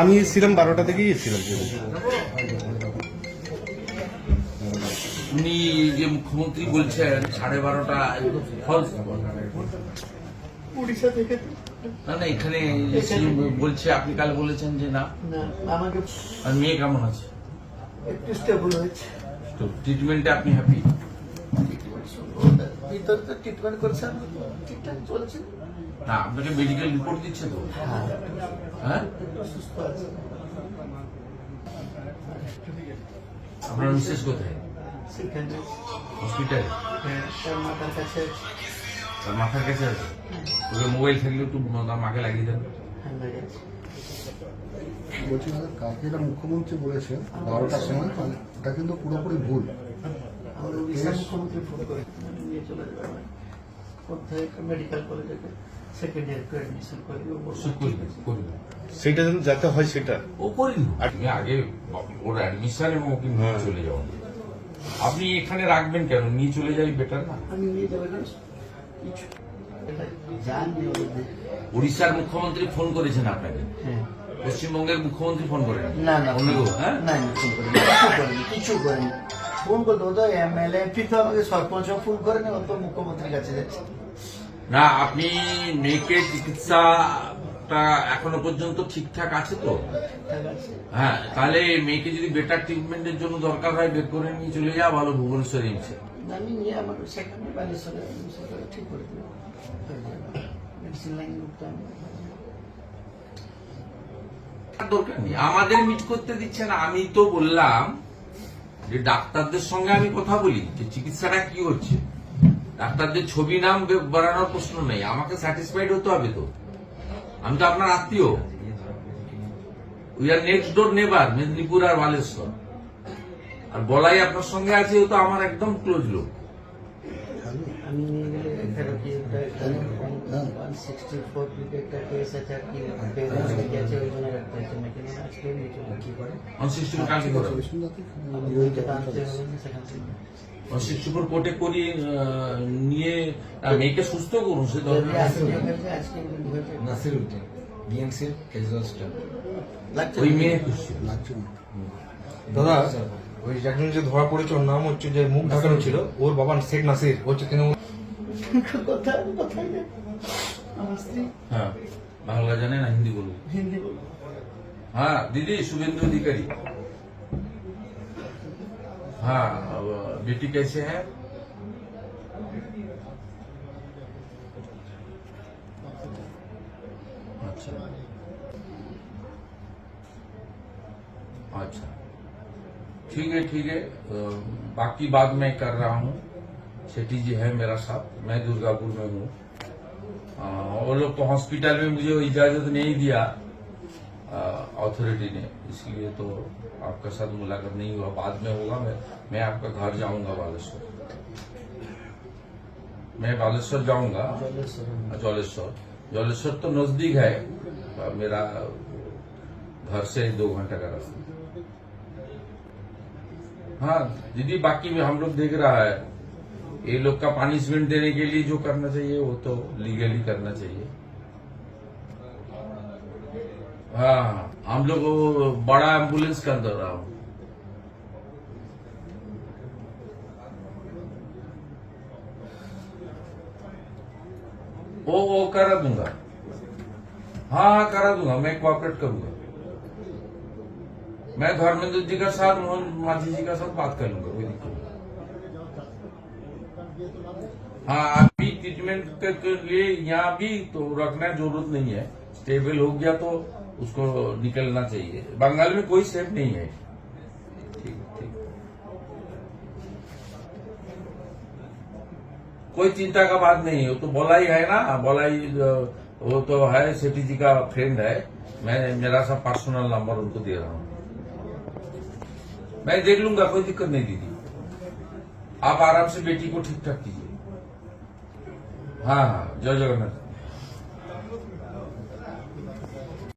আমি ছিলাম 12টা থেকেই ছিলাম। উনি যে মুখ্যমন্ত্রী বলছেন 12:30টা ফলস উড়িষ্যা থেকে না না এখানে বলছে, আপনি কাল বলেছেন যে না। আমাকে আর মেয়ে কেমন আছে? একটু স্টেবল হয়েছে। তো ট্রিটমেন্টে আপনি হ্যাপি? ভিতরে তো ট্রিটমেন্ট করছেন, ঠিকঠাক চলছে। না আপনাকে মেডিকেল রিপোর্ট দিচ্ছে তো? হ্যাঁ, সুস্থ আছে। আপনার মিসেস কোথায়? সেখানে হসপিটালে? তার মাথার কাছে তার মাথার কাছে আছে? ওকে মোবাইল থাকলে একটু তার মাকে লাগিয়ে দেন। লেগেছে। বলছি দাদা, কালকে এটা মুখ্যমন্ত্রী বলেছেন 12টার সময়, এটা কিন্তু পুরোপুরি ভুল। আমাদের উড়িষ্যার মুখ্যমন্ত্রী ফোন করে নিয়ে চলে যাবে কোথায় মেডিকেল কলেজে, সেকেন্ড ইয়ার অ্যাডমিশন করে সেটা যেন যাতে হয় সেটা ও করিনি। আপনি আগে ওর অ্যাডমিশন এবং ওকে নিয়ে চলে যাবেন। আপনি এখানে রাখবেন কেন? নিয়ে চলে যাই বেটার না? আমি নিয়ে যাবো কিছু জানি। উড়িষ্যার মুখ্যমন্ত্রী ফোন করেছেন আপনাকে? হ্যাঁ। পশ্চিমবঙ্গের মুখ্যমন্ত্রী ফোন করেন? না না অন্য কেউ? হ্যাঁ, না ফোন করেনি, কিছু করেনি। ফোন করতো তো এমএলএ, এমপি তো আমাকে সরপঞ্চ ফোন করে না, তো মুখ্যমন্ত্রীর কাছে যাচ্ছে। না আপনি মেয়েকে চিকিৎসাটা এখনো পর্যন্ত ঠিকঠাক আছে তো? ঠিক আছে। হ্যাঁ, তাহলে মেয়েকে যদি বেটার ট্রিটমেন্টের জন্য দরকার হয় বের করে নিয়ে চলে যাওয়া ভালো ভুবনেশ্বর এইমসে। আমি নিয়ে আমার সেকেন্ড বালেশ্বরে ঠিক করে দেবো। মেডিসিন লাইন ঢুকতে আমি দরকার নেই, আমাদের মিট করতে দিচ্ছে না। আমি তো বললাম যে ডাক্তারদের সঙ্গে আমি কথা বলি যে চিকিৎসাটা কি হচ্ছে। ডাক্তারদের ছবি নাম বাড়ানোর প্রশ্ন নেই, আমাকে স্যাটিসফাইড হতে হবে তো। আমি তো আপনার আত্মীয়, উই আর নেক্সট ডোর নেবার, মেদিনীপুর আর বালেশ্বর। আর বলাই আপনার সঙ্গে আছে, ও তো আমার একদম ক্লোজ লোক। আমি নিয়ে গেলে থেরাপি 164 একটা কেস আছে, আর কি পেশেন্ট গেছে, ওই জন্য রাখতে হচ্ছে নাকি আজকে নিয়ে চলে কি করে 164 কালকে করে ওইটা আনতে হবে না সেখান থেকে। 164 কোর্টে করিয়ে নিয়ে মেয়েকে সুস্থ করুন। সে আজকে হয়েছে নাসির উদ্দিন বিএমসির ক্যাজুয়াল স্টাফ। লাগছে ওই মেয়ে খুশি। লাগছে না। দাদা, ওই একজন যে ধরা পড়েছে, ওর নাম হচ্ছে, যে মুখ ঢাকানো ছিল, ওর বাবা শেখ নাসির হচ্ছে তৃণমূল। কোথায় আমার স্ত্রী হ্যাঁ, বাংলা জানে না, হিন্দি বলুন। হিন্দি বলবো। हाँ दीदी, शुभेंदु अधिकारी। हाँ, बेटी कैसे है? अच्छा अच्छा, ठीक है। बाकी बात मैं कर रहा हूँ। शेट्टी जी है मेरा साथ, मैं दुर्गापुर में हूँ। वो लोग तो हॉस्पिटल में मुझे इजाजत नहीं दिया अथॉरिटी ने, इसलिए तो आपका साथ मुलाकात नहीं हुआ। बाद में होगा। मैं आपका घर जाऊंगा बालेश्वर। मैं बालेश्वर जाऊंगा। जलेश्वर तो नजदीक है, मेरा घर से 2 घंटा का रास्ता। हाँ दीदी, बाकी में हम लोग देख रहा है, ये लोग का पनिशमेंट देने के लिए जो करना चाहिए वो तो लीगली करना चाहिए। हाँ, हम लोग बड़ा एम्बुलेंस कर दे रहा हूँ। वो करा दूंगा। हाँ करा दूंगा, मैं कोऑपरेट करूंगा। मैं धर्मेंद्र जी का साथ, मोहन माझी जी का साथ बात कर लूंगा, कोई दिक्कत नहीं। हाँ, अभी ट्रीटमेंट के लिए यहाँ भी तो रखना जरूरत नहीं है। स्टेबल हो गया तो उसको निकलना चाहिए। बंगाल में कोई सेफ नहीं है। ठीक। कोई चिंता का बात नहीं है, वो तो बोलाई है ना, बोलाई वो तो है, शेट्टी जी का फ्रेंड है। मैं मेरा सब पर्सनल नंबर उनको दे रहा हूँ, मैं देख लूंगा, कोई दिक्कत नहीं दीदी। आप आराम से बेटी को ठीक ठाक कीजिए। हाँ, जय जगन्नाथ।